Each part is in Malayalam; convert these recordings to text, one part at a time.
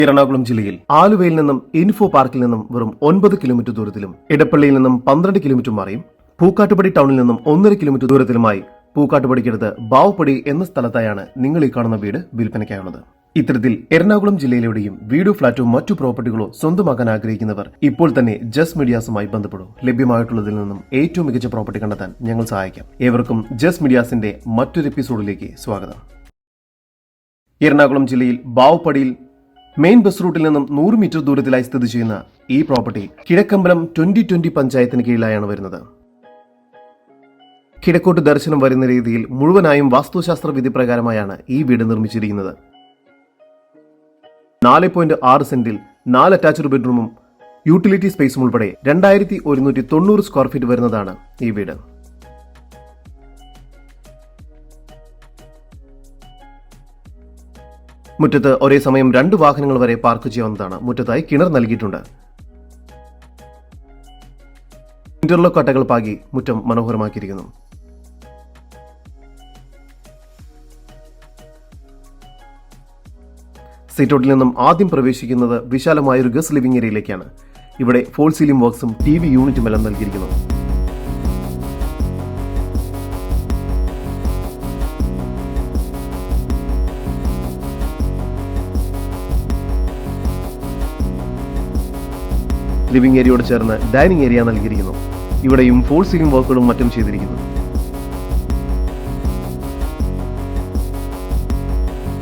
എറണാകുളം ജില്ലയിൽ ആലുവയിൽ നിന്നും ഇൻഫോ പാർക്കിൽ നിന്നും വെറും 9 കിലോമീറ്റർ ദൂരത്തിലും ഇടപ്പള്ളിയിൽ നിന്നും 12 കിലോമീറ്റർ മാറിയും പൂക്കാട്ടുപടി ടൗണിൽ നിന്നും 1.5 കിലോമീറ്റർ ദൂരത്തിലുമായി പൂക്കാട്ടുപടിക്കടുത്ത് ബാവുപടി എന്ന സ്ഥലത്തായാണ് നിങ്ങൾ ഈ കാണുന്ന വീട് വിൽപ്പനയ്ക്കായുള്ളത്. ഇത്തരത്തിൽ എറണാകുളം ജില്ലയിലെവിടെയും വീടോ ഫ്ളാറ്റോ മറ്റു പ്രോപ്പർട്ടികളോ സ്വന്തമാക്കാൻ ആഗ്രഹിക്കുന്നവർ ഇപ്പോൾ തന്നെ ജസ് മീഡിയാസുമായി ബന്ധപ്പെടും. ലഭ്യമായിട്ടുള്ളതിൽ നിന്നും ഏറ്റവും മികച്ച പ്രോപ്പർട്ടി കണ്ടെത്താൻ ഞങ്ങൾ സഹായിക്കാം. ഏവർക്കും ജസ് മീഡിയാസിന്റെ മറ്റൊരു എപ്പിസോഡിലേക്ക് സ്വാഗതം. എറണാകുളം ജില്ലയിൽ ബാവുപടിയിൽ മെയിൻ ബസ് റൂട്ടിൽ നിന്നും 100 മീറ്റർ ദൂരത്തിലായി സ്ഥിതി ചെയ്യുന്ന ഈ പ്രോപ്പർട്ടി കിഴക്കമ്പലം 2020 പഞ്ചായത്തിന് കീഴിലായാണ് വരുന്നത്. കിഴക്കോട്ട് ദർശനം വരുന്ന രീതിയിൽ മുഴുവനായും വാസ്തുശാസ്ത്ര വിധി പ്രകാരമായാണ് ഈ വീട് നിർമ്മിച്ചിരിക്കുന്നത്. 4.6 സെന്റിൽ 4 അറ്റാച്ച്ഡ് ബെഡ്റൂമും യൂട്ടിലിറ്റി സ്പേസും ഉൾപ്പെടെ 2190 സ്ക്വയർ ഫീറ്റ് വരുന്നതാണ് ഈ വീട്. മുറ്റത്ത് ഒരേ സമയം 2 വാഹനങ്ങൾ വരെ പാർക്ക് ചെയ്യാവുന്നതാണ്. മുറ്റത്തായി കിണർ നൽകിയിട്ടുണ്ട്. ഇന്റർലോക്ക് കട്ടകൾ പാകി മുറ്റം മനോഹരമാക്കിയിരിക്കുന്നു. സിറ്റൗട്ടിൽ നിന്നും ആദ്യം പ്രവേശിക്കുന്നത് വിശാലമായ ഒരു ഗസ്റ്റ് ലിവിംഗ് ഏരിയയിലേക്കാണ്. ഇവിടെ ഫോൾ സീലിംഗ് വർക്ക്സും TV യൂണിറ്റും എല്ലാം നൽകിയിരിക്കുന്നു. ലിവിംഗ് ഏരിയയോട് ചേർന്ന് ഡൈനിങ് ഏരിയ നൽകിയിരിക്കുന്നു. ഇവിടെയും ഫോൾ സീലിംഗ് വർക്കുകളും മറ്റും ചെയ്തിരിക്കുന്നു.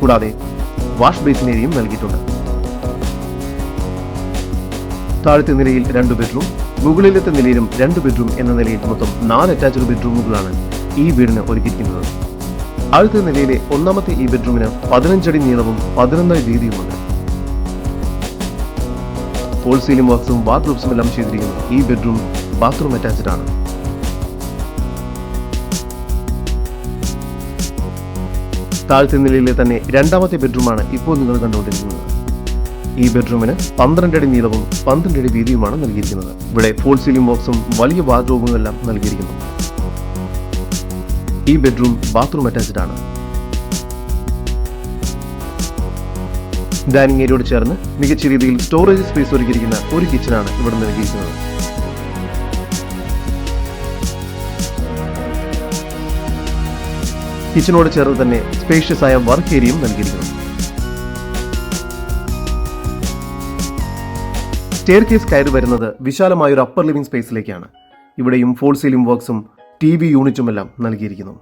കൂടാതെ വാഷ് ബേസിൻ ഏരിയയും നൽകിയിട്ടുണ്ട്. താഴത്തെ നിലയിൽ 2 ബെഡ്റൂം, മുകളിലത്തെ നിലയിലും 2 ബെഡ്റൂം എന്ന നിലയിൽ മൊത്തം 4 അറ്റാച്ച്ഡ് ബെഡ്റൂമുകളാണ് ഈ വീടിന് ഒരുക്കിയിരിക്കുന്നത്. താഴത്തെ നിലയിലെ ഒന്നാമത്തെ ഈ ബെഡ്റൂമിന് 15 അടി നീളവും 11 അടി വീതിയുമുണ്ട്. ഫോൾ സീലിംഗ് വർക്ക്സും ബാത്റൂംസും എല്ലാം ചെയ്തിരിക്കുന്നു. ഈ ബെഡ്റൂം ബാത്റൂം അറ്റാച്ച്ഡ് ആണ്. താഴത്തെ നിലയിലെ തന്നെ രണ്ടാമത്തെ ബെഡ്റൂമാണ് ഇപ്പോൾ നിങ്ങൾ കണ്ടുകൊണ്ടിരിക്കുന്നത്. ഈ ബെഡ്റൂമിന് 12 അടി നീളവും 12 അടി വീതിയുമാണ് നൽകിയിരിക്കുന്നത്. ഇവിടെ ഫോൾ സീലിംഗ് വർക്ക്സും വലിയ ബാത്റൂമും എല്ലാം നൽകിയിരിക്കുന്നു. ഈ ബെഡ്റൂം ബാത്റൂം അറ്റാച്ച്ഡ് ആണ്. ഡൈനിങ് ഏരിയയോട് ചേർന്ന് മികച്ച രീതിയിൽ സ്റ്റോറേജ് സ്പേസ് ഒരുക്കിയിരിക്കുന്ന ഒരു കിച്ചണാണ് ഇവിടെ നൽകിയിരിക്കുന്നത്. കിച്ചണോട് ചേർന്ന് തന്നെ സ്പേഷ്യസ് ആയ വർക്ക് ഏരിയയും നൽകിയിരിക്കുന്നു. സ്റ്റെയർ കേസ് കയറി വരുന്നത് വിശാലമായ ഒരു അപ്പർ ലിവിംഗ് സ്പേസിലേക്കാണ്. ഇവിടെയും ഫോൾ സീലിംഗ് വർക്ക്സും TV യൂണിറ്റും എല്ലാം നൽകിയിരിക്കുന്നു.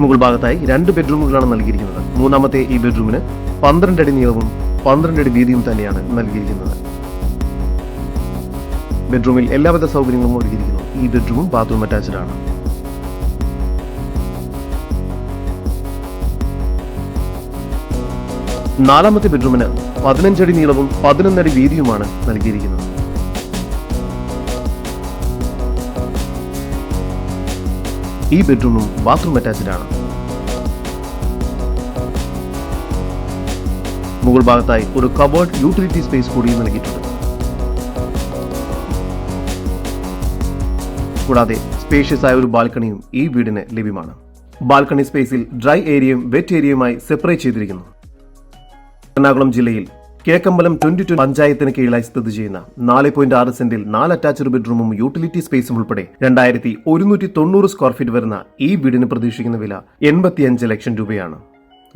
മുകൾ ഭാഗത്തായി 2 ബെഡ്റൂമുകളാണ് നൽകിയിരിക്കുന്നത്. മൂന്നാമത്തെ ഈ ബെഡ്റൂമിന് 12 അടി നീളവും 12 അടി വീതിയും തന്നെയാണ് നൽകിയിരിക്കുന്നത്. ബെഡ്റൂമിൽ എല്ലാവിധ സൗകര്യങ്ങളും ഒരുക്കിയിരിക്കുന്നു. ഈ ബെഡ്റൂമും ബാത്റൂം അറ്റാച്ച്ഡ് ആണ്. നാലാമത്തെ ബെഡ്റൂമിന് 15 അടി നീളവും 11 അടി വീതിയുമാണ് നൽകിയിരിക്കുന്നത്. ഈ ബെഡ്റൂമും ബാത്റൂം അറ്റാച്ച്ഡ് ആണ്. മുകൾ ഭാഗത്തായി ഒരു കബോർഡ് യൂട്ടിലിറ്റി സ്പേസ് കൂടി നൽകിയിട്ടുണ്ട്. കൂടാതെ സ്പേഷ്യസ് ആയ ഒരു ബാൽക്കണിയും ഈ വീടിന് ലഭ്യമാണ്. ബാൽക്കണി സ്പേസിൽ ഡ്രൈ ഏരിയയും വെറ്റ് ഏരിയയുമായി സെപ്പറേറ്റ് ചെയ്തിരിക്കുന്നു. എറണാകുളം ജില്ലയിൽ കിഴക്കമ്പലം 2020 പഞ്ചായത്തിന് കീഴിലായി സ്ഥിതി ചെയ്യുന്ന 4.6 സെന്റിൽ 4 അറ്റാച്ച്ഡ് ബെഡ്റൂമും യൂട്ടിലിറ്റി സ്പേസും ഉൾപ്പെടെ 2190 സ്ക്വയർ ഫീറ്റ് വരുന്ന ഈ വീടിന് പ്രതീക്ഷിക്കുന്ന വില 85 ലക്ഷം രൂപയാണ്.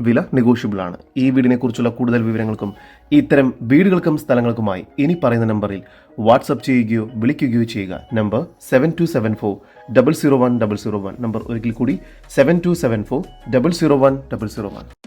വില നെഗോഷ്യബിൾ ആണ്. ഈ വീടിനെ കുറിച്ചുള്ള കൂടുതൽ വിവരങ്ങൾക്കും ഇത്തരം വീടുകൾക്കും സ്ഥലങ്ങൾക്കുമായി ഇനി പറയുന്ന നമ്പറിൽ വാട്സ്ആപ്പ് ചെയ്യുകയോ വിളിക്കുകയോ ചെയ്യുക. നമ്പർ 7274 001 001. നമ്പർ ഒരിക്കൽ കൂടി 7274 001 001.